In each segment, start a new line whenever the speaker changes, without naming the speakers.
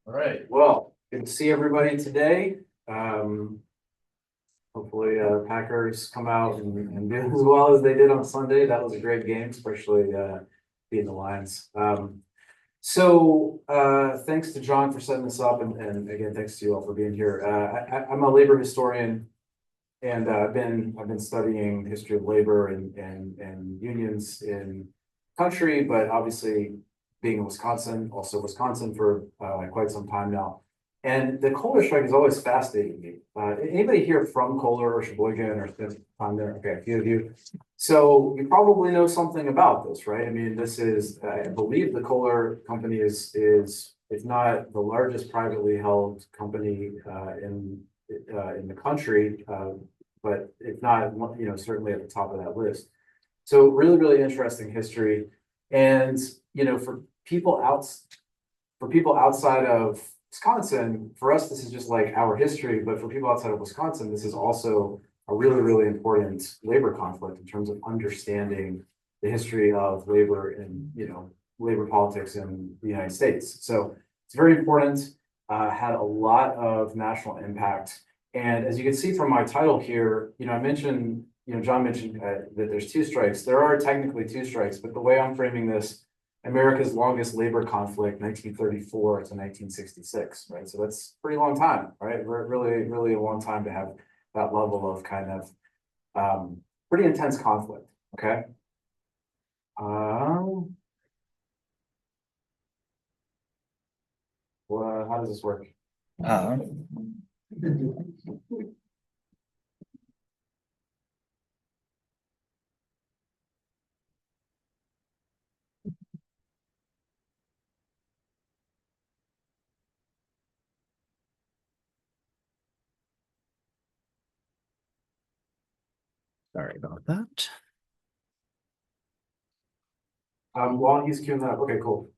All right, well, good to see everybody today. Hopefully, Packers come out and do as well as they did on Sunday. That was a great game, especially beating the Lions. Thanks to John for setting this up, and again, thanks to you all for being here. I'm a labor historian, and I've been studying the history of labor and unions in country, but obviously being in Wisconsin, also Wisconsin for quite some time now. And the Kohler strike is always fascinating me. Anybody here from Kohler or Sheboygan or spent time there? Okay, a few of you. So you probably know something about this, right? I mean, this is, I believe the Kohler company is if not the largest privately held company in the country, but if not, certainly at the top of that list. So really, really interesting history. And, for people outside of Wisconsin, for us, this is just like our history, but for people outside of Wisconsin, this is also a really, really important labor conflict in terms of understanding the history of labor and, labor politics in the United States. So it's very important, had a lot of national impact. And as you can see from my title here, I mentioned, John mentioned that there's two strikes. There are technically two strikes, but the way I'm framing this, America's longest labor conflict, 1934 to 1966, right? So that's a pretty long time, right? Really, really a long time to have that level of kind of pretty intense conflict, okay? Well, how does this work?
Sorry about that.
While he's queuing that up, okay, cool.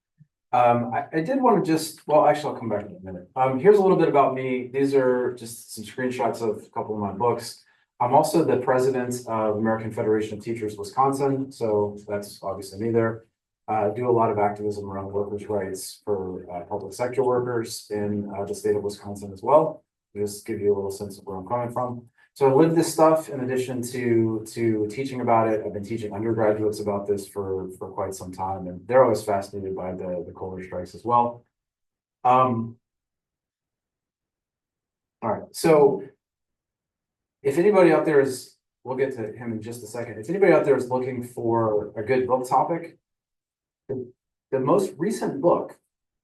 I did want to actually, I'll come back in a minute. Here's a little bit about me. These are just some screenshots of a couple of my books. I'm also the president of American Federation of Teachers Wisconsin, so that's obviously me there. I do a lot of activism around workers' rights for public sector workers in the state of Wisconsin as well. Just give you a little sense of where I'm coming from. So I live this stuff in addition to teaching about it. I've been teaching undergraduates about this for quite some time, and they're always fascinated by the Kohler strikes as well. All right, so if anybody out there is, we'll get to him in just a second. If anybody out there is looking for a good book topic, the most recent book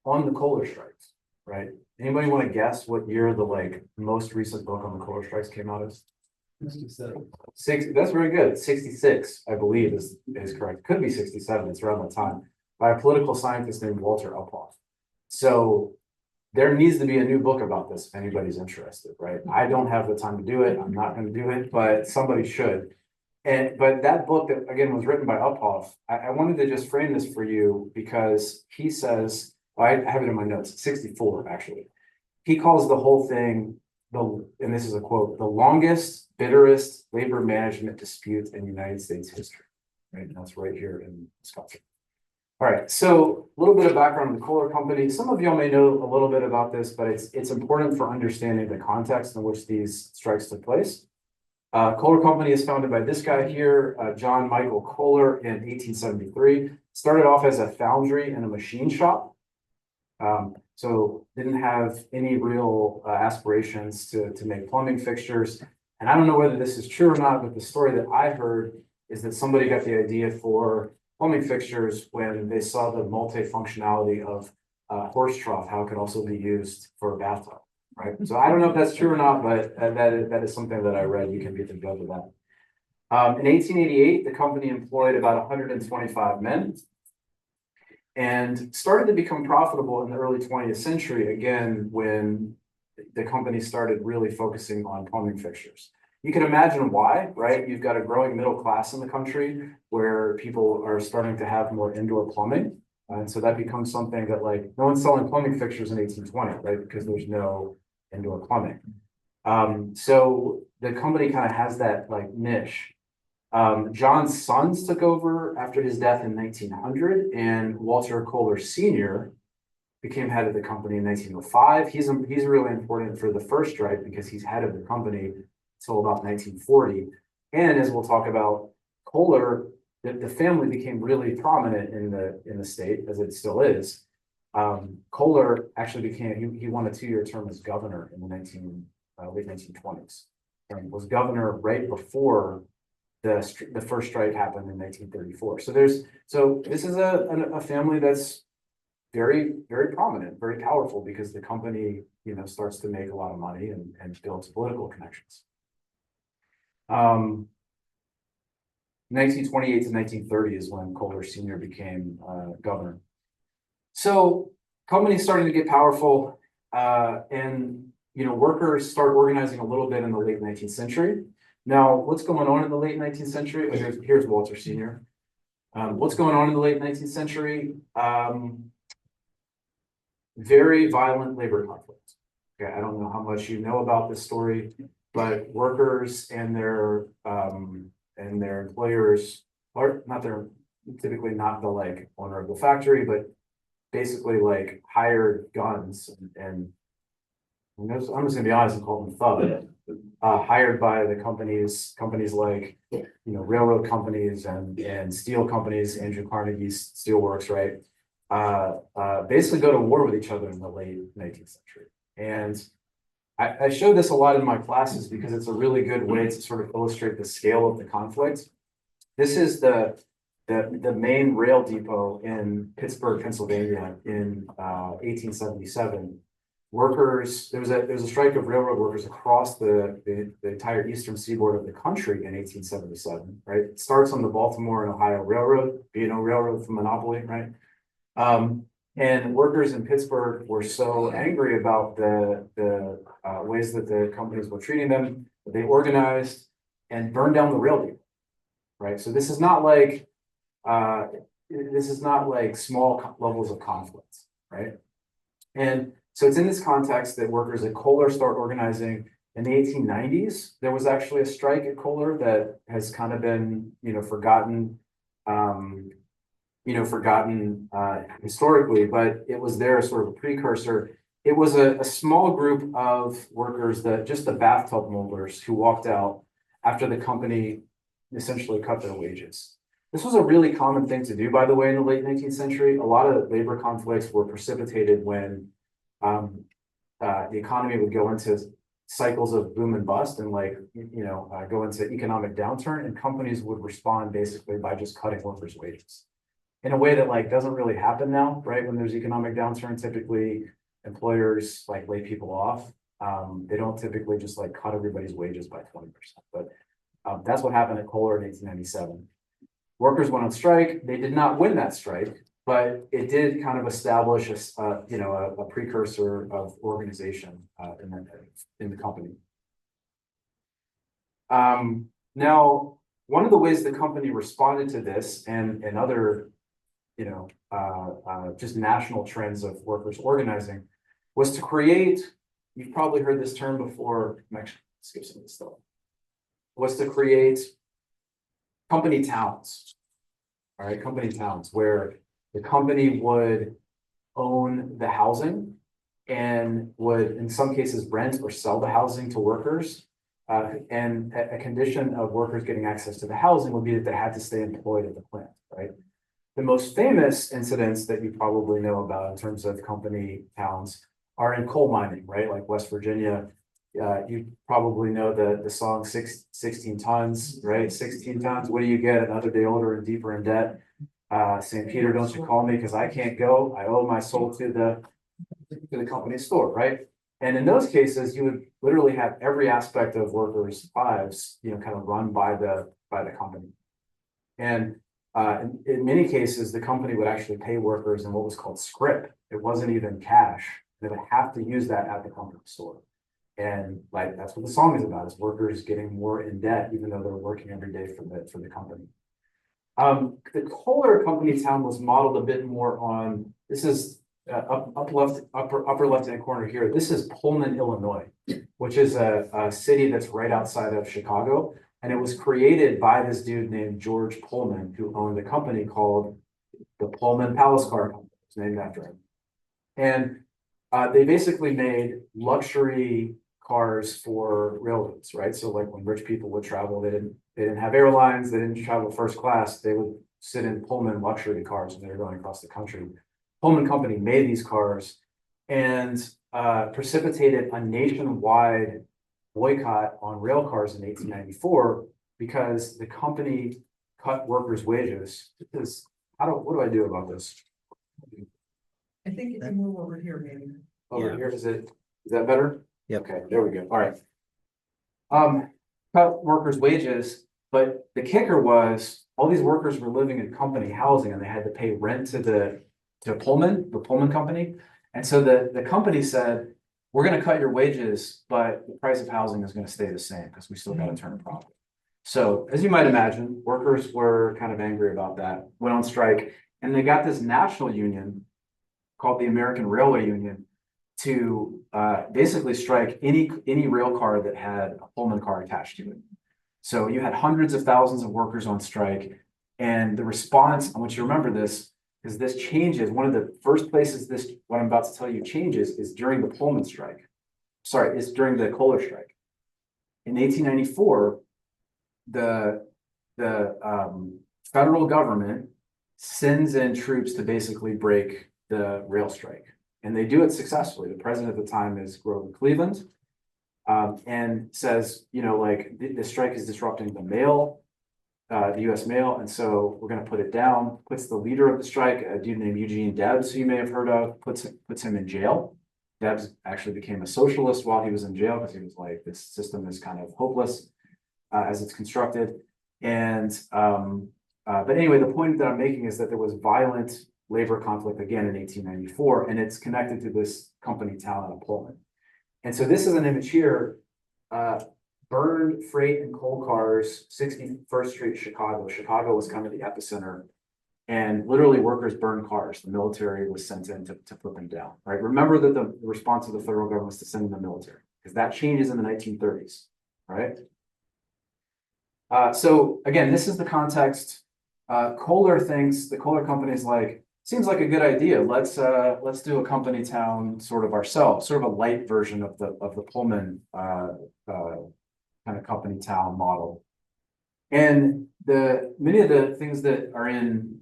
on the Kohler strikes, right? Anybody want to guess what year the most recent book on the Kohler strikes came out as?
67.
That's very good. 66, I believe, is correct. Could be 67. It's around that time, by a political scientist named Walter Uphoff. So there needs to be a new book about this if anybody's interested, right? I don't have the time to do it. I'm not going to do it, but somebody should. But that book that again was written by Uphoff, I wanted to just frame this for you because he says, I have it in my notes, 64 actually. He calls the whole thing, and this is a quote, the longest, bitterest labor management dispute in United States history. Right, and that's right here in Wisconsin. All right, so a little bit of background on the Kohler Company. Some of y'all may know a little bit about this, but it's important for understanding the context in which these strikes took place. Kohler Company is founded by this guy here, John Michael Kohler, in 1873. Started off as a foundry and a machine shop. So didn't have any real aspirations to make plumbing fixtures. And I don't know whether this is true or not, but the story that I heard is that somebody got the idea for plumbing fixtures when they saw the multifunctionality of horse trough, how it could also be used for a bathtub, right? So I don't know if that's true or not, but that is something that I read. You can be the judge of that. In 1888, the company employed about 125 men and started to become profitable in the early 20th century, again, when the company started really focusing on plumbing fixtures. You can imagine why, right? You've got a growing middle class in the country where people are starting to have more indoor plumbing. And so that becomes something that no one's selling plumbing fixtures in 1820, right? Because there's no indoor plumbing. So the company kind of has that niche. John's sons took over after his death in 1900, and Walter Kohler Sr. became head of the company in 1905. He's really important for the first strike because he's head of the company until about 1940. And as we'll talk about, Kohler, the family became really prominent in the state, as it still is. Kohler actually he won a 2-year term as governor in the late 1920s, and was governor right before the first strike happened in 1934. So this is a family that's very, very prominent, very powerful, because the company, starts to make a lot of money and builds political connections. 1928 to 1930 is when Kohler Sr. became governor. So companies starting to get powerful, and workers start organizing a little bit in the late 19th century. Now, what's going on in the late 19th century? Here's Walter Sr. What's going on in the late 19th century? Very violent labor conflict. Okay, I don't know how much you know about this story, but workers and their employers are typically not the owner of the factory, but basically hired guns and I'm just gonna be honest and call them thugs, hired by the companies like railroad companies and steel companies, Andrew Carnegie's steelworks, right? Basically go to war with each other in the late 19th century. And I show this a lot in my classes because it's a really good way to sort of illustrate the scale of the conflict. This is the main rail depot in Pittsburgh, Pennsylvania in 1877. Workers, there was a strike of railroad workers across the entire eastern seaboard of the country in 1877, right? It starts on the Baltimore and Ohio Railroad, railroad from monopoly, right? And workers in Pittsburgh were so angry about the ways that the companies were treating them that they organized and burned down the rail depot, right? So this is not like small levels of conflict, right? And so it's in this context that workers at Kohler start organizing. In the 1890s, there was actually a strike at Kohler that has kind of been, forgotten, historically, but it was there as sort of a precursor. It was a small group of workers, just the bathtub molders, who walked out after the company essentially cut their wages. This was a really common thing to do, by the way, in the late 19th century. A lot of labor conflicts were precipitated when the economy would go into cycles of boom and bust and go into economic downturn, and companies would respond basically by just cutting workers' wages in a way that doesn't really happen now, right? When there's economic downturn, typically employers lay people off. They don't typically just cut everybody's wages by 20%, but that's what happened at Kohler in 1897. Workers went on strike. They did not win that strike, but it did kind of establish a precursor of organization in the company. Now, one of the ways the company responded to this and other just national trends of workers organizing was to create, you've probably heard this term before, I'm actually skip some of this stuff, was to create company towns, all right, company towns where the company would own the housing and would, in some cases, rent or sell the housing to workers. And a condition of workers getting access to the housing would be that they had to stay employed at the plant, right? The most famous incidents that you probably know about in terms of company towns are in coal mining, right? Like West Virginia. You probably know the song 16 tons, right? 16 tons, what do you get? Another day older and deeper in debt. St. Peter, don't you call me because I can't go. I owe my soul to the company store, right? And in those cases, you would literally have every aspect of workers' lives, kind of run by the company. And in many cases, the company would actually pay workers in what was called scrip. It wasn't even cash. They would have to use that at the company store. And that's what the song is about, is workers getting more in debt, even though they're working every day for the company. The Kohler company town was modeled a bit more on, this is upper left-hand corner here. This is Pullman, Illinois, which is a city that's right outside of Chicago. And it was created by this dude named George Pullman, who owned a company called the Pullman Palace Car Company. It's named after him. And they basically made luxury cars for railroads, right? So like when rich people would travel, they didn't have airlines, they didn't travel first class, they would sit in Pullman luxury cars when they were going across the country. Pullman Company made these cars and precipitated a nationwide boycott on rail cars in 1894 because the company cut workers' wages. Because what do I do about this?
I think if you move over here, maybe.
Over
Yeah.
here, is that better?
Yep.
Okay, there we go. All right. Cut workers' wages, but the kicker was all these workers were living in company housing and they had to pay rent to Pullman, the Pullman company. And so the company said, we're going to cut your wages, but the price of housing is going to stay the same because we still got to turn a profit. So as you might imagine, workers were kind of angry about that, went on strike, and they got this national union called the American Railway Union to basically strike any rail car that had a Pullman car attached to it. So you had hundreds of thousands of workers on strike, and the response, I want you to remember this, because this changes. One of the first places what I'm about to tell you changes is during the Pullman strike. Sorry, it's during the Kohler strike. In 1894, the federal government sends in troops to basically break the rail strike. And they do it successfully. The president at the time is Grover Cleveland, and says, like the strike is disrupting the mail, the US mail. And so we're going to put it down, puts the leader of the strike, a dude named Eugene Debs, who you may have heard of, puts him in jail. Debs actually became a socialist while he was in jail because he was like, this system is kind of hopeless as it's constructed. And, but anyway, the point that I'm making is that there was violent labor conflict again in 1894, and it's connected to this company town out of Pullman. And so this is an image here, burned freight and coal cars, 61st Street, Chicago. Chicago was kind of the epicenter, and literally workers burned cars. The military was sent in to put them down, right? Remember that the response of the federal government was to send in the military, because that changes in the 1930s, right? So again, this is the context. Kohler thinks, the Kohler company is like, seems like a good idea. Let's do a company town sort of ourselves, sort of a light version of the Pullman kind of company town model. And many of the things that are in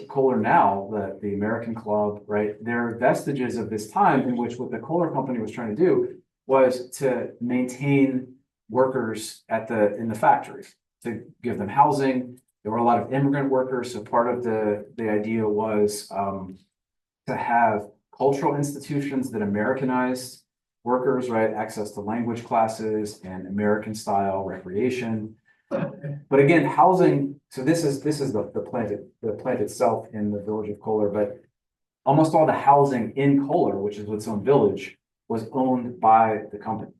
Kohler now, the American Club, right? They're vestiges of this time in which what the Kohler company was trying to do was to maintain workers in the factories, to give them housing. There were a lot of immigrant workers, so part of the idea was to have cultural institutions that Americanized workers, right? Access to language classes and American style recreation. But again, housing, so this is the plant itself in the village of Kohler, but almost all the housing in Kohler, which is its own village, was owned by the company.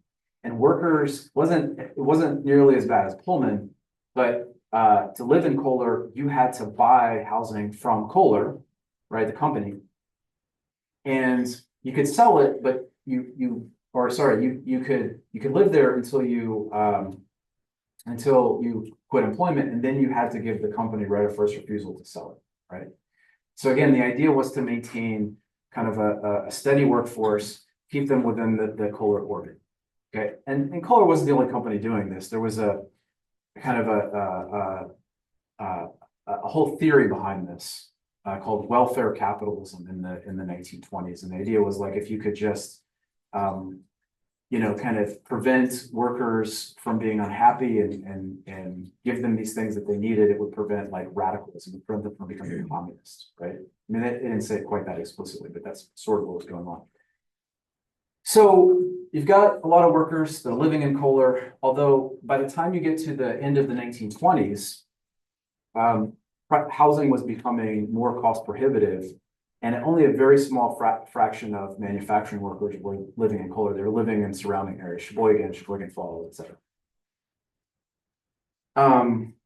And workers, it wasn't nearly as bad as Pullman, but to live in Kohler, you had to buy housing from Kohler, right, the company, and you could sell it, but you could live there until you quit employment, and then you had to give the company right of first refusal to sell it, right? So again, the idea was to maintain kind of a steady workforce, keep them within the Kohler orbit, okay? And Kohler wasn't the only company doing this. There was a kind of a whole theory behind this called welfare capitalism in the 1920s. And the idea was like, if you could just, kind of prevent workers from being unhappy and give them these things that they needed, it would prevent like radicalism, it would prevent them from becoming communists, right? I mean, it didn't say it quite that explicitly, but that's sort of what was going on. So you've got a lot of workers that are living in Kohler, although by the time you get to the end of the 1920s, housing was becoming more cost prohibitive, and only a very small fraction of manufacturing workers were living in Kohler. They were living in surrounding areas, Sheboygan Falls, etc.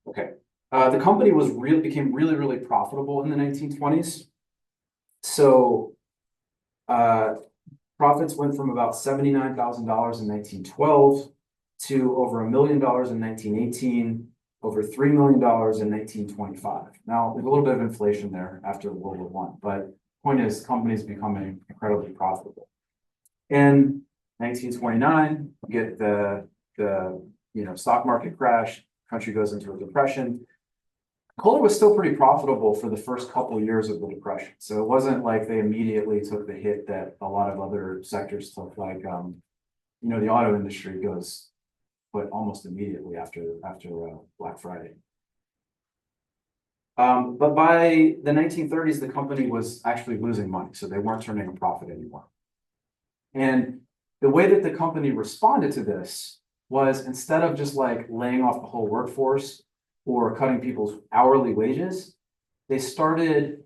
Okay. The company became really profitable in the 1920s. So profits went from about $79,000 in 1912 to over $1 million in 1918, over $3 million in 1925. Now, there's a little bit of inflation there after World War I, but point is, companies becoming incredibly profitable. In 1929, we get the stock market crash, country goes into a depression. Kohler was still pretty profitable for the first couple of years of the depression. So it wasn't like they immediately took the hit that a lot of other sectors took, like, the auto industry goes, but almost immediately after Black Friday. But by the 1930s, the company was actually losing money, so they weren't turning a profit anymore. And the way that the company responded to this was, instead of just like laying off the whole workforce or cutting people's hourly wages, they started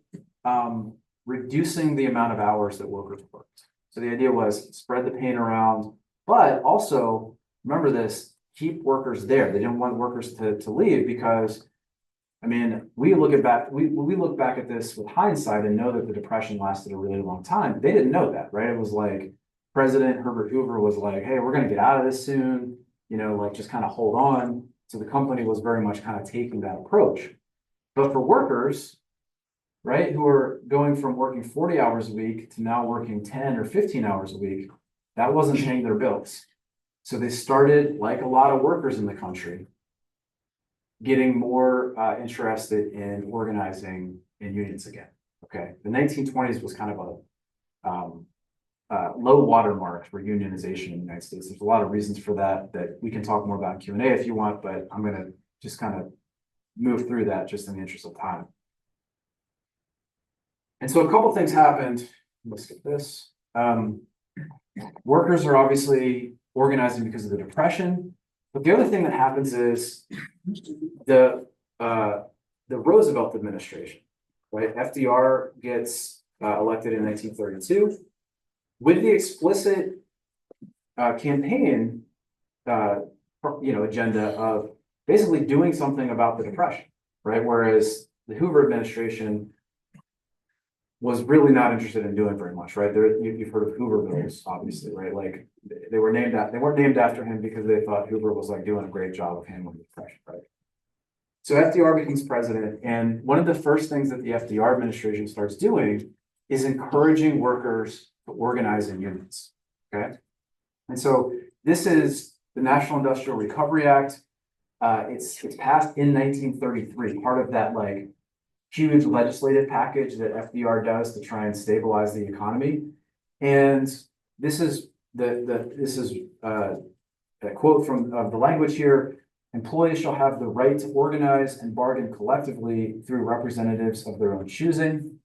reducing the amount of hours that workers worked. So the idea was spread the pain around, but also, remember this, keep workers there. They didn't want workers to leave because, I mean, we look back at this with hindsight and know that the Depression lasted a really long time. They didn't know that, right? It was like President Herbert Hoover was like, hey, we're going to get out of this soon, like just kind of hold on. So the company was very much kind of taking that approach. But for workers, right, who are going from working 40 hours a week to now working 10 or 15 hours a week, that wasn't paying their bills. So they started, like a lot of workers in the country, getting more interested in organizing in unions again. Okay, the 1920s was kind of a low watermark for unionization in the United States. There's a lot of reasons for that we can talk more about in Q&A if you want, but I'm going to just kind of move through that just in the interest of time. And so a couple things happened. Let's get this. Workers are obviously organizing because of the Depression. But the other thing that happens is the Roosevelt administration, right? FDR gets elected in 1932 with the explicit campaign, agenda of basically doing something about the Depression, right? Whereas the Hoover administration was really not interested in doing very much, right? You've heard of Hoovervilles, obviously, right? Like they weren't named after him because they thought Hoover was like doing a great job of handling the Depression, right? So FDR becomes president, and one of the first things that the FDR administration starts doing is encouraging workers to organize in unions, okay? And so this is the National Industrial Recovery Act. It's passed in 1933, part of that like huge legislative package that FDR does to try and stabilize the economy. And this is a quote from the language here: employees shall have the right to organize and bargain collectively through representatives of their own choosing,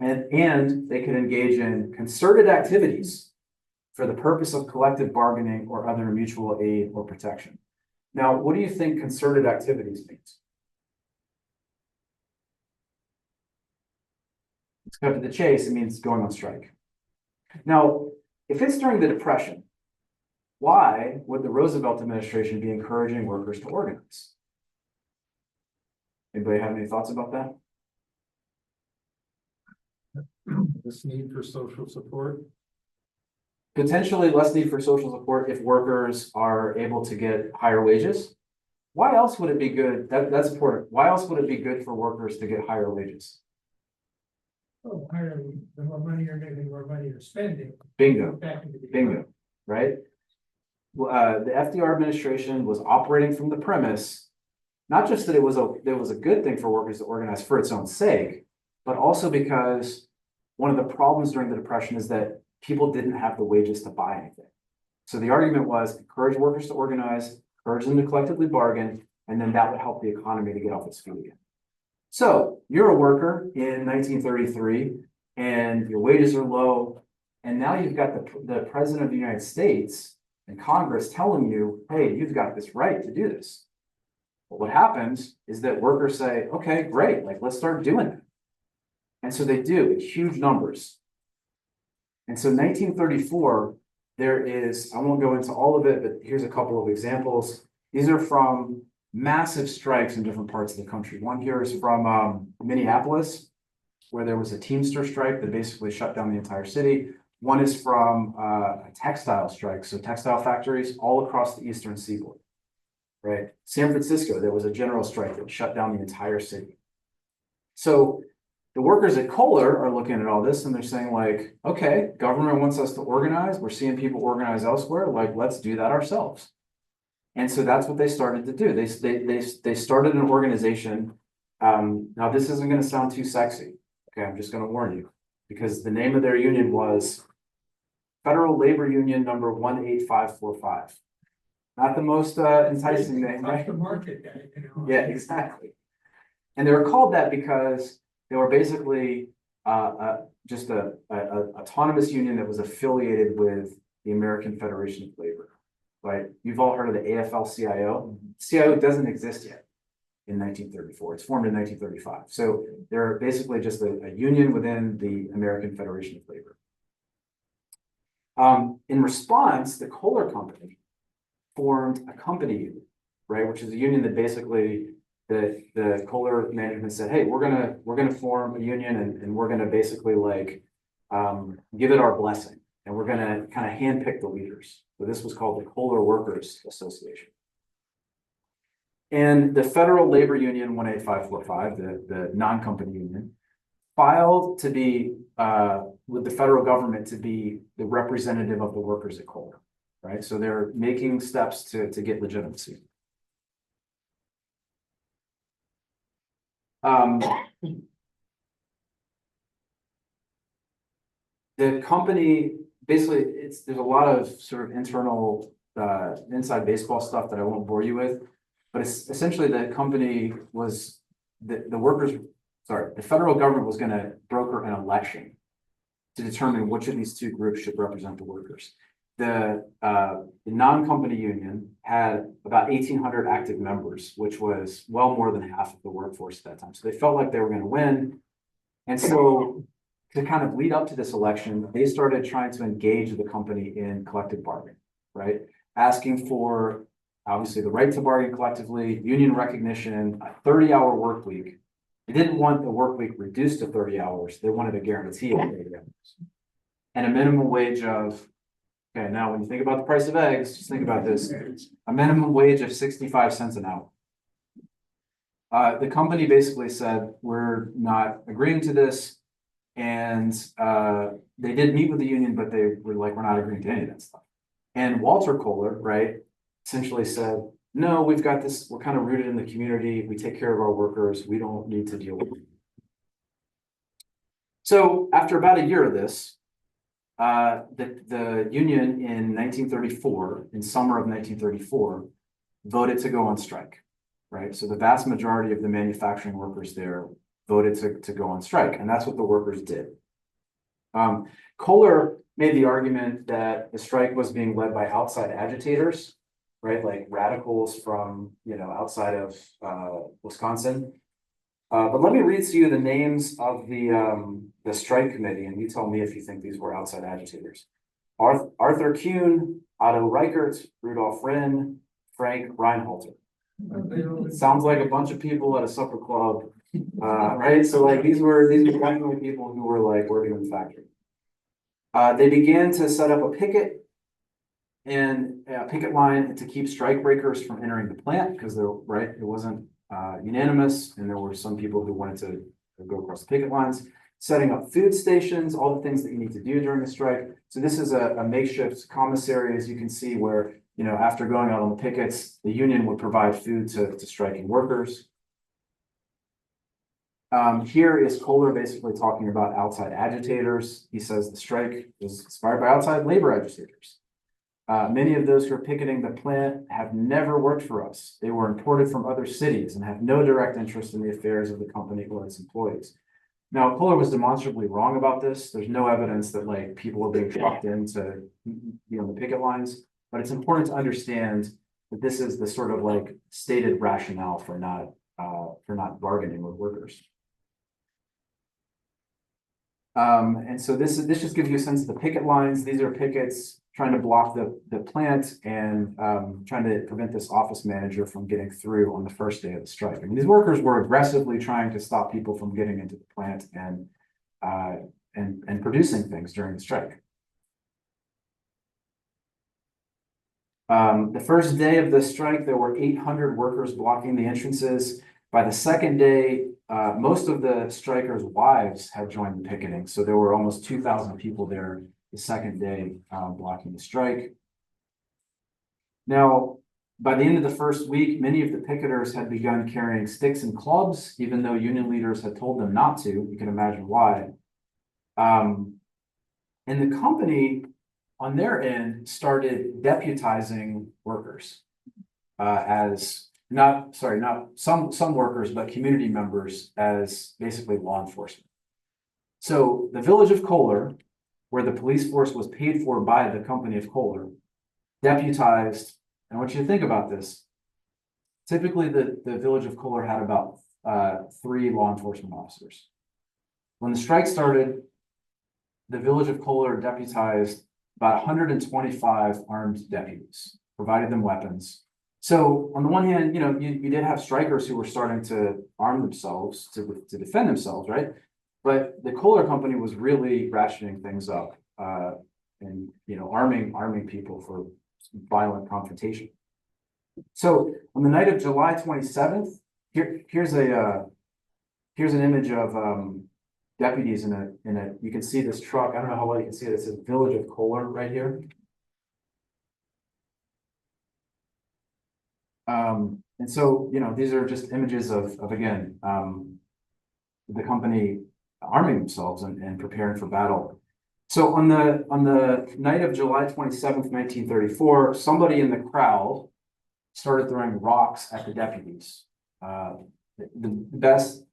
and they can engage in concerted activities for the purpose of collective bargaining or other mutual aid or protection. Now, what do you think concerted activities means? Let's cut to the chase. It means going on strike. Now, if it's during the Depression, why would the Roosevelt administration be encouraging workers to organize? Anybody have any thoughts about that?
This need for social support.
Potentially less need for social support if workers are able to get higher wages. Why else would it be good? That's important. Why else would it be good for workers to get higher wages?
Oh, higher, the more money you're making, the more money you're spending.
Bingo.
Back into the
Bingo, right? The FDR administration was operating from the premise, not just that it was a good thing for workers to organize for its own sake, but also because one of the problems during the Depression is that people didn't have the wages to buy anything. So the argument was encourage workers to organize, encourage them to collectively bargain, and then that would help the economy to get off its feet again. So you're a worker in 1933 and your wages are low, and now you've got the President of the United States and Congress telling you, hey, you've got this right to do this. But what happens is that workers say, okay, great, like let's start doing it. And so they do in huge numbers. And so 1934, there is, I won't go into all of it, but here's a couple of examples. These are from massive strikes in different parts of the country. One here is from Minneapolis, where there was a Teamster strike that basically shut down the entire city. One is from a textile strike, so textile factories all across the eastern seaboard, right? San Francisco, there was a general strike that shut down the entire city. So The workers at Kohler are looking at all this and they're saying like, okay, government wants us to organize. We're seeing people organize elsewhere. Like, let's do that ourselves. And so that's what they started to do. They started an organization. Now this isn't going to sound too sexy. Okay, I'm just going to warn you, because the name of their union was Federal Labor Union number 18545. Not the most enticing name, right?
The market, you know.
Yeah, exactly. And they were called that because they were basically just a autonomous union that was affiliated with the American Federation of Labor. Right? You've all heard of the AFL-CIO. CIO doesn't exist yet in 1934. It's formed in 1935. So they're basically just a union within the American Federation of Labor. In response, the Kohler Company formed a company union, right? Which is a union that basically the Kohler management said, hey, we're gonna form a union and we're gonna basically like give it our blessing, and we're gonna kind of handpick the leaders. So this was called the Kohler Workers Association. And the Federal Labor Union 18545, the non-company union, filed to be with the federal government to be the representative of the workers at Kohler, right? So they're making steps to get legitimacy. The company, basically, there's a lot of sort of internal inside baseball stuff that I won't bore you with, but it's essentially the company was the federal government was going to broker an election to determine which of these two groups should represent the workers. The non-company union had about 1,800 active members, which was well more than half of the workforce at that time. So they felt like they were going to win. And so to kind of lead up to this election, they started trying to engage the company in collective bargaining, right? Asking for, obviously, the right to bargain collectively, union recognition, a 30-hour work week. They didn't want the work week reduced to 30 hours. They wanted a guarantee of 30 hours. And a minimum wage of, okay, now when you think about the price of eggs, just think about this, a minimum wage of 65 cents an hour. The company basically said, we're not agreeing to this. And they did meet with the union, but they were like, we're not agreeing to any of that stuff. And Walter Kohler, right, essentially said, no, we've got this, we're kind of rooted in the community. We take care of our workers. We don't need to deal with it. So after about a year of this, the union in 1934, in summer of 1934, voted to go on strike, right? So the vast majority of the manufacturing workers there voted to go on strike, and that's what the workers did. Kohler made the argument that the strike was being led by outside agitators, right? Like radicals from, outside of Wisconsin. But let me read to you the names of the strike committee, and you tell me if you think these were outside agitators. Arthur Kuhn, Otto Reichert, Rudolf Wrenn, Frank Reinhalter. Sounds like a bunch of people at a supper club, right? So like these were definitely people who were like working in the factory. They began to set up a picket line to keep strike breakers from entering the plant, because it wasn't unanimous, and there were some people who wanted to go across the picket lines, setting up food stations, all the things that you need to do during a strike. So this is a makeshift commissary, as you can see, where, after going out on the pickets, the union would provide food to striking workers. Here is Kohler basically talking about outside agitators. He says the strike was inspired by outside labor agitators. Many of those who are picketing the plant have never worked for us. They were imported from other cities and have no direct interest in the affairs of the company or its employees. Now, Kohler was demonstrably wrong about this. There's no evidence that like people are being trucked in to be on the picket lines, but it's important to understand that this is the sort of like stated rationale for not bargaining with workers. And so this just gives you a sense of the picket lines. These are pickets trying to block the plant and trying to prevent this office manager from getting through on the first day of the strike. I mean, these workers were aggressively trying to stop people from getting into the plant and producing things during the strike. The first day of the strike, there were 800 workers blocking the entrances. By the second day, most of the strikers' wives had joined the picketing, so there were almost 2,000 people there the second day blocking the strike. Now, by the end of the first week, many of the picketers had begun carrying sticks and clubs, even though union leaders had told them not to. You can imagine why. And the company, on their end, started deputizing workers not some workers, but community members as basically law enforcement. So the village of Kohler, where the police force was paid for by the company of Kohler, deputized, and I want you to think about this. Typically, the village of Kohler had about 3 law enforcement officers. When the strike started, the village of Kohler deputized about 125 armed deputies, provided them weapons. So on the one hand, you know, you did have strikers who were starting to arm themselves to defend themselves, right? But the Kohler company was really ratcheting things up and, you know, arming people for violent confrontation. So on the night of July 27th, here's an image of deputies in a you can see this truck. I don't know how well you can see it. It says Village of Kohler right here. And so, you know, these are just images of again, the company arming themselves and preparing for battle. So on the night of July 27th, 1934, somebody in the crowd started throwing rocks at the deputies. The best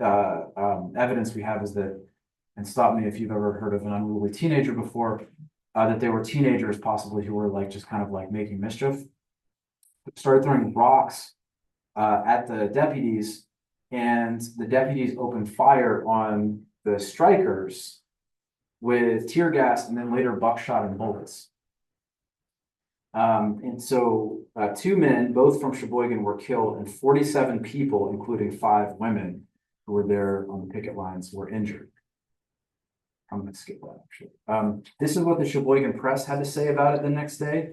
evidence we have is that, and stop me if you've ever heard of an unruly teenager before, that they were teenagers possibly who were like just kind of like making mischief. Started throwing rocks at the deputies, and the deputies opened fire on the strikers with tear gas and then later buckshot and bullets. And so 2 men, both from Sheboygan, were killed, and 47 people, including 5 women who were there on the picket lines, were injured. I'm going to skip that actually. This is what the Sheboygan Press had to say about it the next day.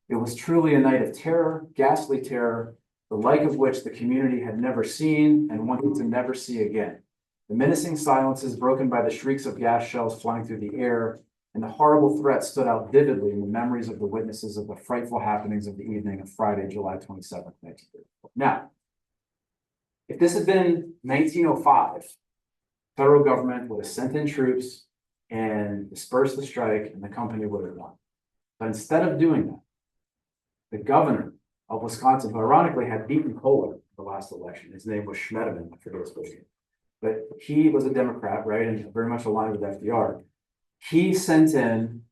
It was truly a night of terror, ghastly terror, the like of which the community had never seen and wanted to never see again. The menacing silences broken by the shrieks of gas shells flying through the air, and the horrible threat stood out vividly in the memories of the witnesses of the frightful happenings of the evening of Friday, July 27th, 1934. Now, if this had been 1905, federal government would have sent in troops and dispersed the strike, and the company would have won. But instead of doing that, the governor of Wisconsin, who ironically had beaten Kohler the last election, his name was Schmedeman, I forget his first name, but he was a Democrat, right, and very much aligned with FDR. He did send in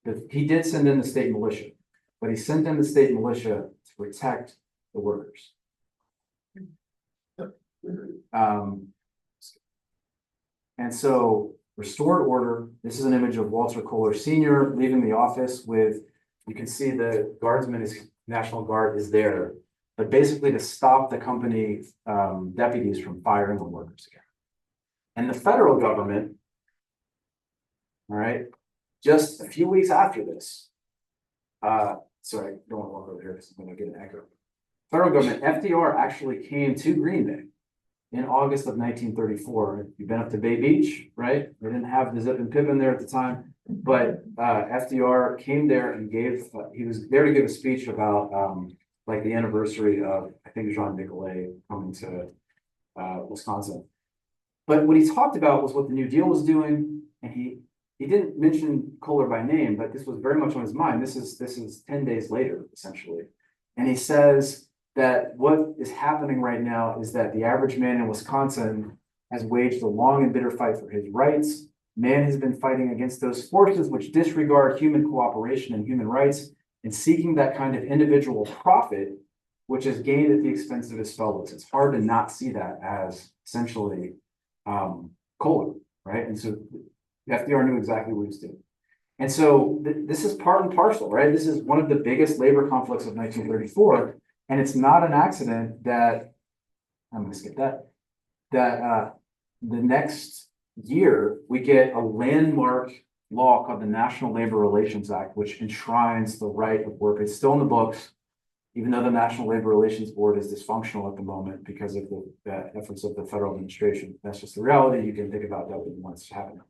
the state militia, but he sent in the state militia to protect the workers. And so restored order. This is an image of Walter Kohler Sr. leaving the office with, you can see the guardsman, his National Guard is there, but basically to stop the company deputies from firing on workers again. And the federal government, all right, just a few weeks after this, sorry, I don't want to walk over here because I'm going to get an echo. Federal government, FDR actually came to Green Bay in August of 1934. You've been up to Bay Beach, right? They didn't have the zip and pip in there at the time, but FDR came there and he was there to give a speech about like the anniversary of, I think, Jean Nicolet coming to Wisconsin. But what he talked about was what the New Deal was doing, and he didn't mention Kohler by name, but this was very much on his mind. This is 10 days later, essentially. And he says that what is happening right now is that the average man in Wisconsin has waged a long and bitter fight for his rights. Man has been fighting against those forces which disregard human cooperation and human rights, and seeking that kind of individual profit, which is gained at the expense of his fellows. It's hard to not see that as essentially Kohler, right? And so FDR knew exactly what he was doing. And so this is part and parcel, right? This is one of the biggest labor conflicts of 1934. And it's not an accident that, I'm going to skip that, the next year we get a landmark law called the National Labor Relations Act, which enshrines the right of work. It's still in the books. even though the National Labor Relations Board is dysfunctional at the moment because of the efforts of the federal administration. That's just the reality. You can think about that when it's happening.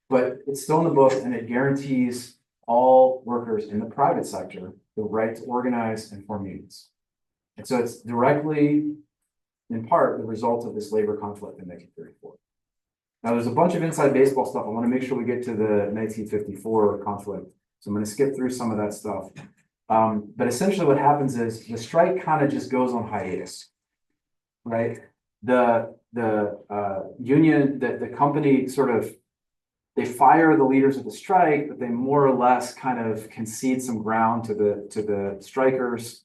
But it's still in the book, and it guarantees all workers in the private sector the right to organize and form unions. And so it's directly, in part, the result of this labor conflict in 1934. Now, there's a bunch of inside baseball stuff. I want to make sure we get to the 1954 conflict. So I'm going to skip through some of that stuff. But essentially what happens is the strike kind of just goes on hiatus, right? The union, the company sort of, they fire the leaders of the strike, but they more or less kind of concede some ground to the strikers,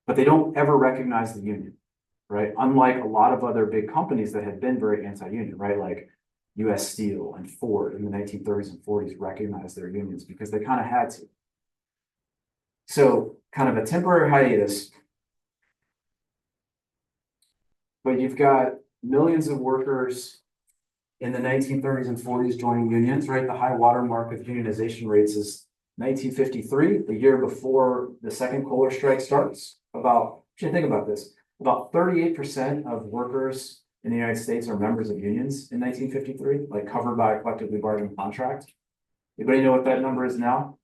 but they don't ever recognize the union, right? Unlike a lot of other big companies that had been very anti-union, right? Like US Steel and Ford in the 1930s and 40s recognized their unions because they kind of had to. So kind of a temporary hiatus, but you've got millions of workers in the 1930s and 40s joining unions, right? The high watermark of unionization rates is 1953, the year before the second Kohler strike starts. You should think about this, about 38% of workers in the United States are members of unions in 1953, like covered by a collectively bargained contract. Anybody know what that number is now?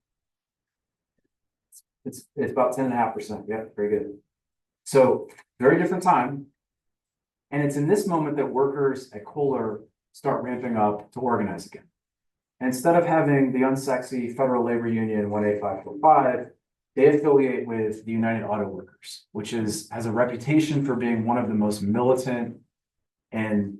It's about 10.5%. Yeah, very good. So very different time. And it's in this moment that workers at Kohler start ramping up to organize again. And instead of having the unsexy Federal Labor Union 18545, they affiliate with the United Auto Workers, which has a reputation for being one of the most militant and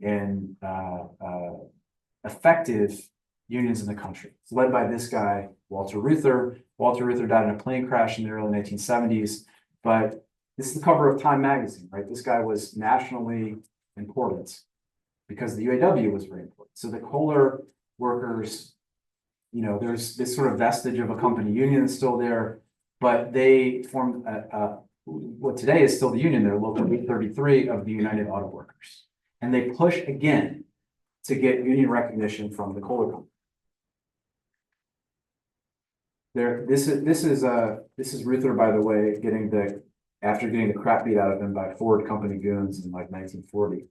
effective unions in the country. It's led by this guy, Walter Reuther. Walter Reuther died in a plane crash in the early 1970s, but this is the cover of Time magazine, right? This guy was nationally important because the UAW was very important. So the Kohler workers, you know, there's this sort of vestige of a company union that's still there, but they formed what today is still the union. They're local 833 of the United Auto Workers. And they push again to get union recognition from the Kohler company. This is Reuther, by the way, after getting the crap beat out of him by Ford company goons in like 1940.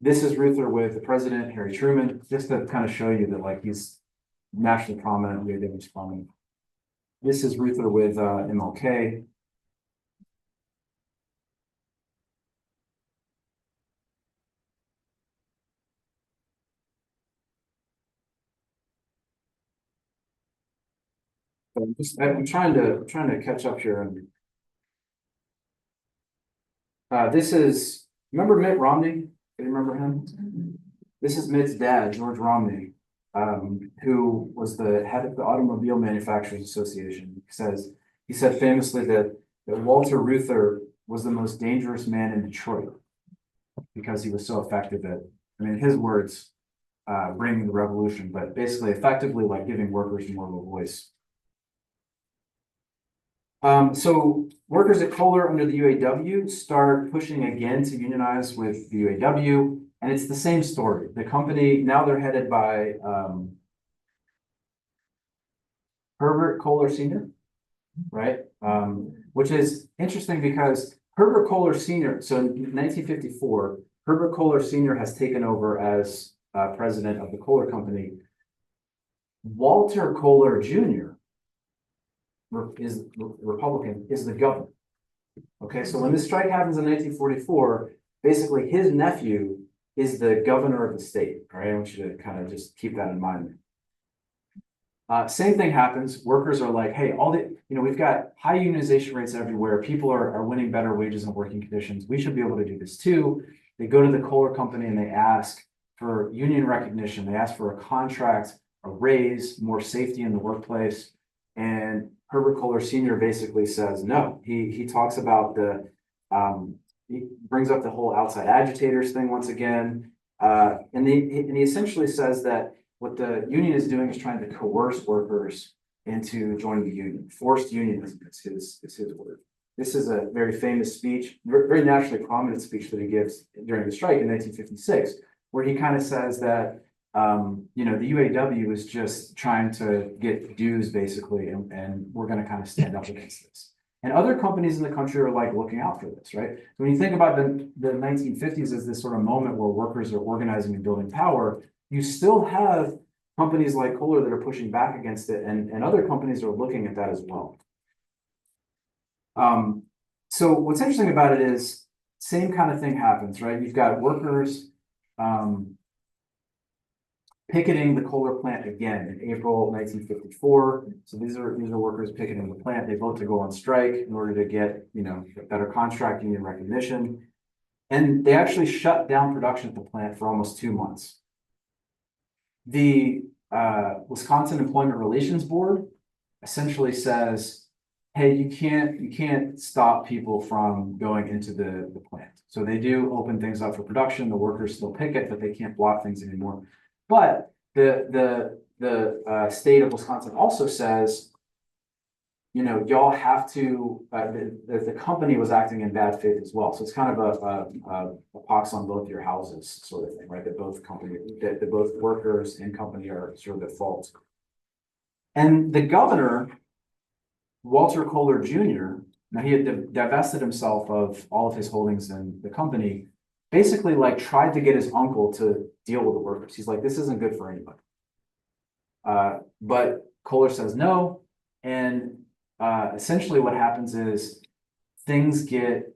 This is Reuther with the president, Harry Truman, just to kind of show you that like he's nationally prominent, UAW prominent. This is Reuther with MLK. I'm trying to catch up here. And this is, remember Mitt Romney? Do you remember him? This is Mitt's dad, George Romney, who was the head of the Automobile Manufacturers Association. He said famously that Walter Reuther was the most dangerous man in Detroit because he was so effective at, I mean, his words, bringing the revolution, but basically effectively like giving workers more of a voice. So workers at Kohler under the UAW start pushing again to unionize with the UAW, and it's the same story. The company, now they're headed by Herbert Kohler Sr., right? Which is interesting because Herbert Kohler Sr., so in 1954, Herbert Kohler Sr. has taken over as president of the Kohler Company. Walter Kohler Jr. is Republican, is the governor. Okay, so when this strike happens in 1944, basically his nephew is the governor of the state. All right, I want you to kind of just keep that in mind. Same thing happens. Workers are like, hey, we've got high unionization rates everywhere. People are winning better wages and working conditions. We should be able to do this too. They go to the Kohler Company and they ask for union recognition. They ask for a contract, a raise, more safety in the workplace. And Herbert Kohler Sr. basically says no. He talks about he brings up the whole outside agitators thing once again. And he essentially says that what the union is doing is trying to coerce workers into joining the union. Forced unionism is his word. This is a very famous speech, very nationally prominent speech that he gives during the strike in 1956, where he kind of says that the UAW is just trying to get dues basically, and we're gonna kind of stand up against this. And other companies in the country are like looking out for this, right? So when you think about the 1950s as this sort of moment where workers are organizing and building power, you still have companies like Kohler that are pushing back against it, and other companies are looking at that as well. So what's interesting about it is same kind of thing happens, right? You've got workers picketing the Kohler plant again in April 1954. So these are workers picketing the plant. They vote to go on strike in order to get better contract union recognition. And they actually shut down production at the plant for almost 2 months. The Wisconsin Employment Relations Board essentially says, hey, you can't stop people from going into the plant. So they do open things up for production. The workers still picket, but they can't block things anymore. But the state of Wisconsin also says, y'all have to, the company was acting in bad faith as well. So it's kind of a pox on both your houses sort of thing, right? That both workers and company are sort of at fault. And the governor, Walter Kohler Jr., now he had divested himself of all of his holdings in the company, basically like tried to get his uncle to deal with the workers. He's like, this isn't good for anybody. But Kohler says no. And essentially what happens is things get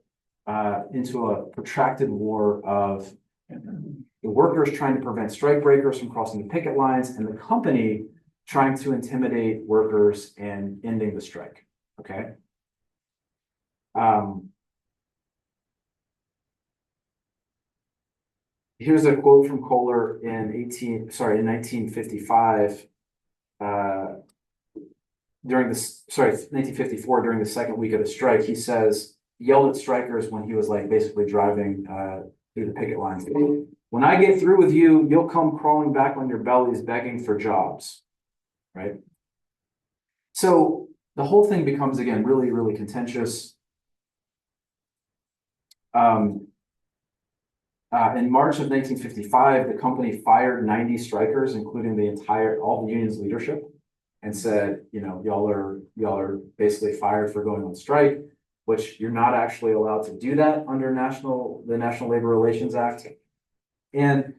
into a protracted war of the workers trying to prevent strike breakers from crossing the picket lines and the company trying to intimidate workers and ending the strike, okay? Here's a quote from Kohler in 1955, during 1954, during the second week of the strike. He says, yelled at strikers when he was like basically driving through the picket lines. When I get through with you, you'll come crawling back on your bellies begging for jobs, right? So the whole thing becomes, again, really, really contentious. In March of 1955, the company fired 90 strikers, including all the union's leadership, and said, y'all are basically fired for going on strike, which you're not actually allowed to do that under the National Labor Relations Act. And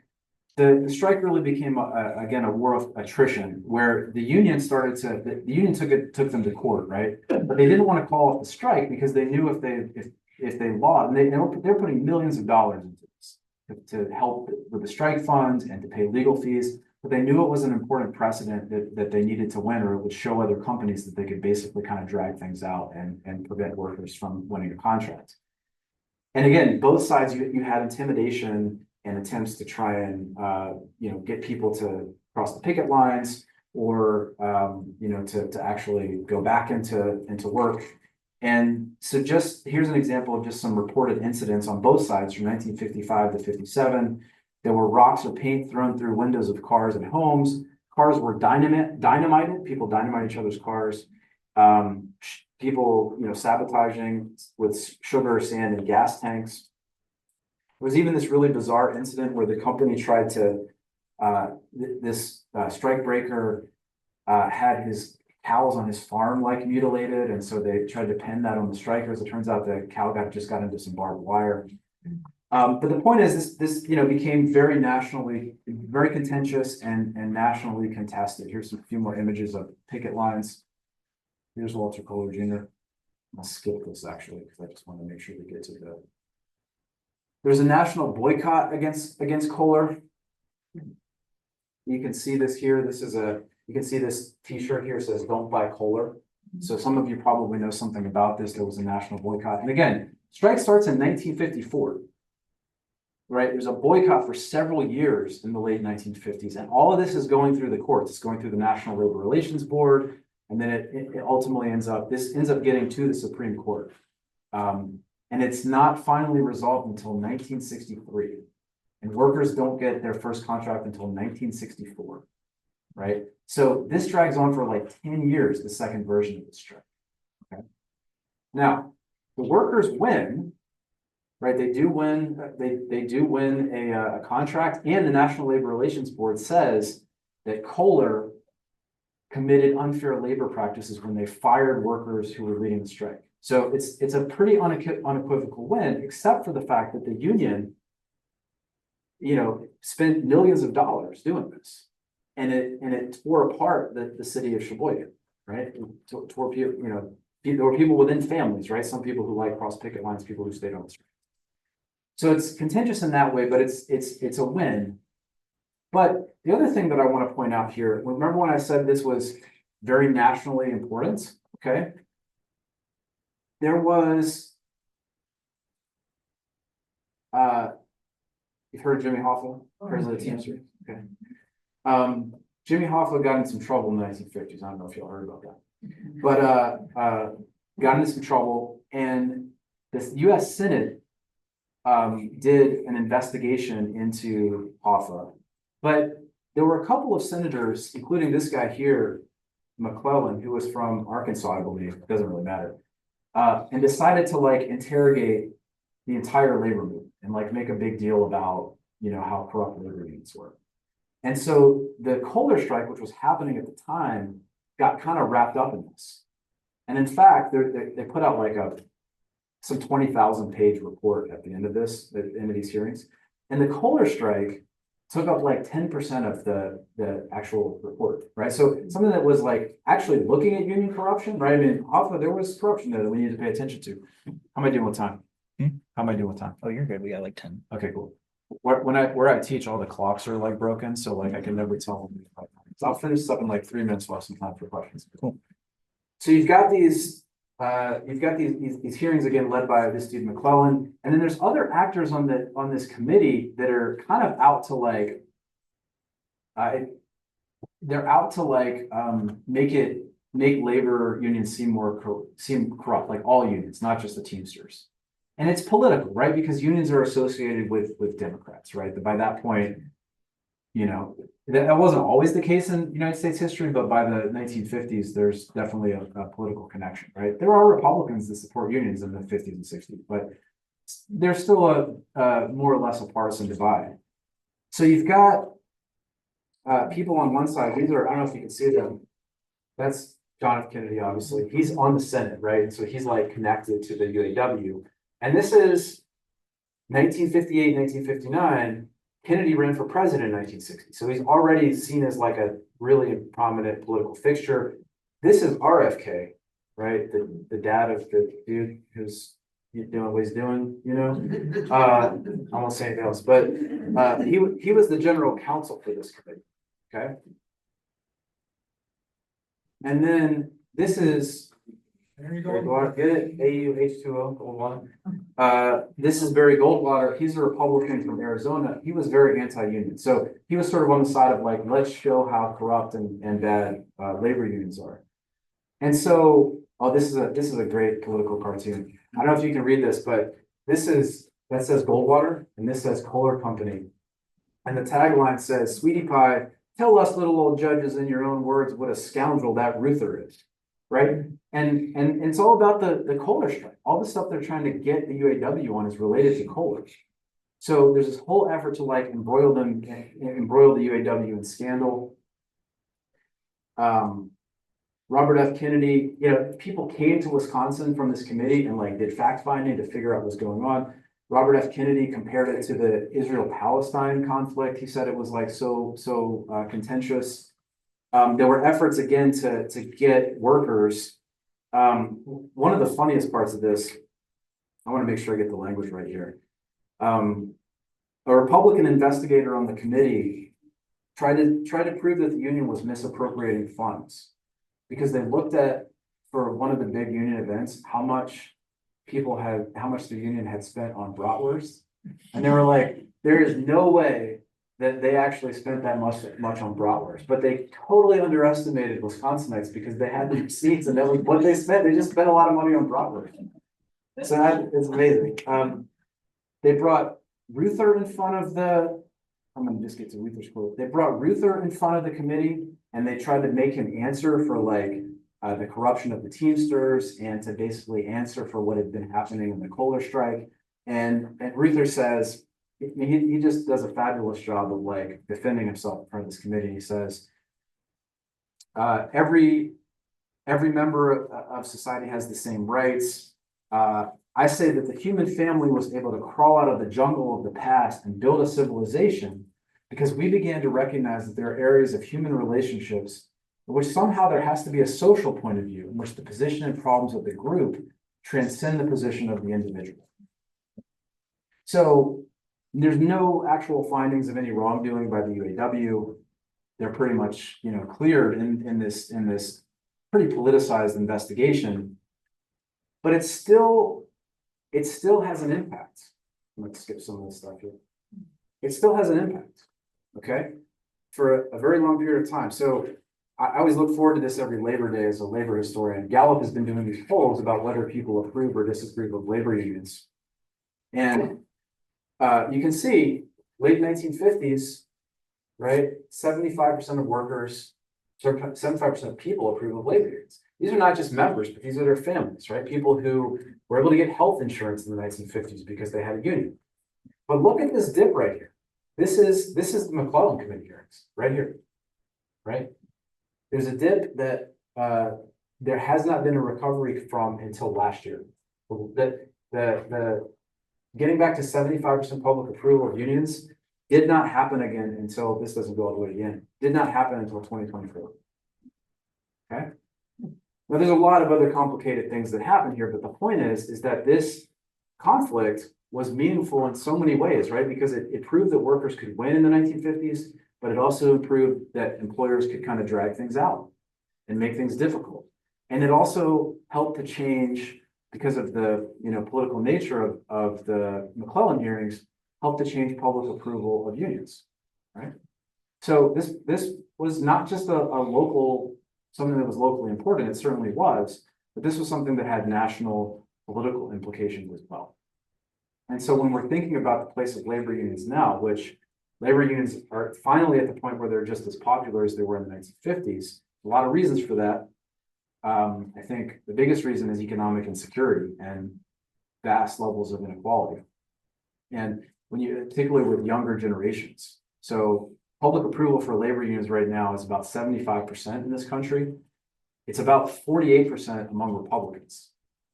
the strike really became again a war of attrition, where the union took them to court, right? But they didn't want to call off the strike because they knew if they lost, and they're putting millions of dollars into this to help with the strike funds and to pay legal fees. But they knew it was an important precedent that they needed to win, or it would show other companies that they could basically kind of drag things out and prevent workers from winning a contract. And again, both sides, you had intimidation and attempts to try and get people to cross the picket lines, or to actually go back into work. And so here's an example of just some reported incidents on both sides from 1955 to 57. There were rocks or paint thrown through windows of cars and homes. Cars were dynamited. People dynamite each other's cars. People, sabotaging with sugar, sand, and gas tanks. There was even this really bizarre incident where the company tried to, this strike breaker had his cows on his farm like mutilated, and so they tried to pin that on the strikers. It turns out the cow just got into some barbed wire. But the point is, this became very contentious and nationally contested. Here's a few more images of picket lines. Here's Walter Kohler Jr. I'll skip this actually because I just want to make sure we get to There's a national boycott against Kohler. You can see this here. You can see this T-shirt here says "Don't buy Kohler." So some of you probably know something about this. There was a national boycott, and again, strike starts in 1954. Right, there's a boycott for several years in the late 1950s, and all of this is going through the courts. It's going through the National Labor Relations Board, and then it ultimately ends up getting to the Supreme Court. And it's not finally resolved until 1963. And workers don't get their first contract until 1964, right? So this drags on for like 10 years, the second version of the strike, okay? Now, the workers win, right? They do win, they do win a contract, and the National Labor Relations Board says that Kohler committed unfair labor practices when they fired workers who were leading the strike. So it's a pretty unequivocal win, except for the fact that the union, spent millions of dollars doing this. And it tore apart the city of Sheboygan, right? It tore people, there were people within families, right? Some people who like cross picket lines, people who stayed on the street. So it's contentious in that way, but it's a win. But the other thing that I want to point out here, remember when I said this was very nationally important, okay? There was, you've heard of Jimmy Hoffa, president of the Teamsters, okay? Jimmy Hoffa got in some trouble in the 1950s. I don't know if y'all heard about that, but got into some trouble, and this U.S. Senate did an investigation into Hoffa, but there were a couple of senators, including this guy here, McClellan, who was from Arkansas, I believe, it doesn't really matter, and decided to interrogate the entire labor movement and make a big deal about how corrupt labor unions were. And so the Kohler strike, which was happening at the time, got kind of wrapped up in this. And in fact, they put out some 20,000 page report at the end of these hearings. And the Kohler strike took up 10% of the actual report, right? So something that was actually looking at union corruption, right? I mean, there was corruption there that we need to pay attention to. How am I doing with time? How am I doing with time?
Oh, you're good. We got 10.
Okay, cool. Where I teach, all the clocks are broken, so I can never tell them. So I'll finish this up in 3 minutes. We'll have some time for questions.
Cool.
So you've got these hearings again led by this dude McClellan, and then there's other actors on this committee that are kind of out to they're out to make labor unions seem corrupt, like all unions, not just the Teamsters. And it's political, right? Because unions are associated with Democrats, right? By that point, that wasn't always the case in United States history, but by the 1950s, there's definitely a political connection, right? There are Republicans that support unions in the 50s and 60s, but there's still a more or less a partisan divide. So you've got people on one side. These are, I don't know if you can see them. That's John F. Kennedy, obviously. He's on the Senate, right? And so he's connected to the UAW. And this is 1958, 1959. Kennedy ran for president in 1960. So he's already seen as a really prominent political fixture. This is RFK, right? The dad of the dude who's doing what he's doing, I won't say anything else, but he was the general counsel for this committee, okay? And then this is,
There you
Barry
go.
Goldwater, get it? AU-H2O, Goldwater. This is Barry Goldwater. He's a Republican from Arizona. He was very anti-union. So he was sort of on the side of let's show how corrupt and bad labor unions are. And so, this is a great political cartoon. I don't know if you can read this, but that says Goldwater, and this says Kohler Company. And the tagline says, "Sweetie Pie, tell us little old judges in your own words what a scoundrel that Ruther is." Right? And it's all about the Kohler strike. All the stuff they're trying to get the UAW on is related to Kohler. So there's this whole effort to embroil the UAW in scandal. Robert F. Kennedy, people came to Wisconsin from this committee and did fact finding to figure out what's going on. Robert F. Kennedy compared it to the Israel-Palestine conflict. He said it was so contentious. There were efforts again to get workers. One of the funniest parts of this, I want to make sure I get the language right here. A Republican investigator on the committee tried to prove that the union was misappropriating funds because they looked at, for one of the big union events, how much the union had spent on bratwurst, and they were like, there is no way that they actually spent that much on bratwurst, but they totally underestimated Wisconsinites because they had the receipts and that was what they spent. They just spent a lot of money on bratwurst. So that is amazing. They brought Ruther in front of I'm going to just get to Ruther's quote. They brought Ruther in front of the committee and they tried to make him answer for the corruption of the Teamsters and to basically answer for what had been happening in the Kohler strike. And Reuther says, he just does a fabulous job of like defending himself in front of this committee. He says, every member of society has the same rights. I say that the human family was able to crawl out of the jungle of the past and build a civilization because we began to recognize that there are areas of human relationships in which somehow there has to be a social point of view in which the position and problems of the group transcend the position of the individual. So there's no actual findings of any wrongdoing by the UAW. They're pretty much, cleared in this pretty politicized investigation, but it still has an impact. Let's skip some of this stuff here. It still has an impact, okay, for a very long period of time. So I always look forward to this every Labor Day as a labor historian. Gallup has been doing these polls about whether people approve or disapprove of labor unions. And you can see late 1950s, right? 75% of workers, 75% of people approve of labor unions. These are not just members, but these are their families, right? People who were able to get health insurance in the 1950s because they had a union. But look at this dip right here. This is the McClellan Committee hearings right here, right? There's a dip that there has not been a recovery from until last year. The getting back to 75% public approval of unions did not happen again until, this doesn't go all the way again, did not happen until 2024. Okay. Now there's a lot of other complicated things that happen here, but the point is that this conflict was meaningful in so many ways, right? Because it proved that workers could win in the 1950s, but it also proved that employers could kind of drag things out and make things difficult. And it also helped to change, because of the political nature of the McClellan hearings, helped to change public approval of unions, right? So this was not just a local, something that was locally important, it certainly was, but this was something that had national political implications as well. And so when we're thinking about the place of labor unions now, which labor unions are finally at the point where they're just as popular as they were in the 1950s, a lot of reasons for that. I think the biggest reason is economic insecurity and vast levels of inequality. And particularly with younger generations. So public approval for labor unions right now is about 75% in this country. It's about 48% among Republicans.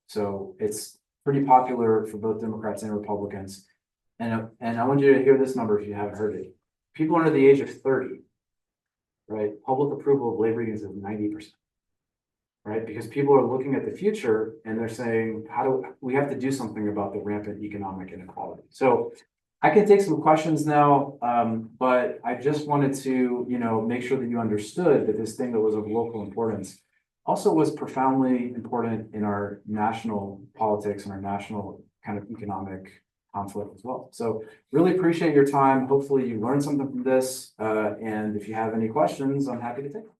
So it's pretty popular for both Democrats and Republicans. And I want you to hear this number if you haven't heard it. People under the age of 30, right? Public approval of labor unions is 90%, right? Because people are looking at the future and they're saying, we have to do something about the rampant economic inequality. So I can take some questions now, but I just wanted to, make sure that you understood that this thing that was of local importance also was profoundly important in our national politics and our national kind of economic conflict as well. So really appreciate your time. Hopefully you learned something from this. And if you have any questions, I'm happy to take them.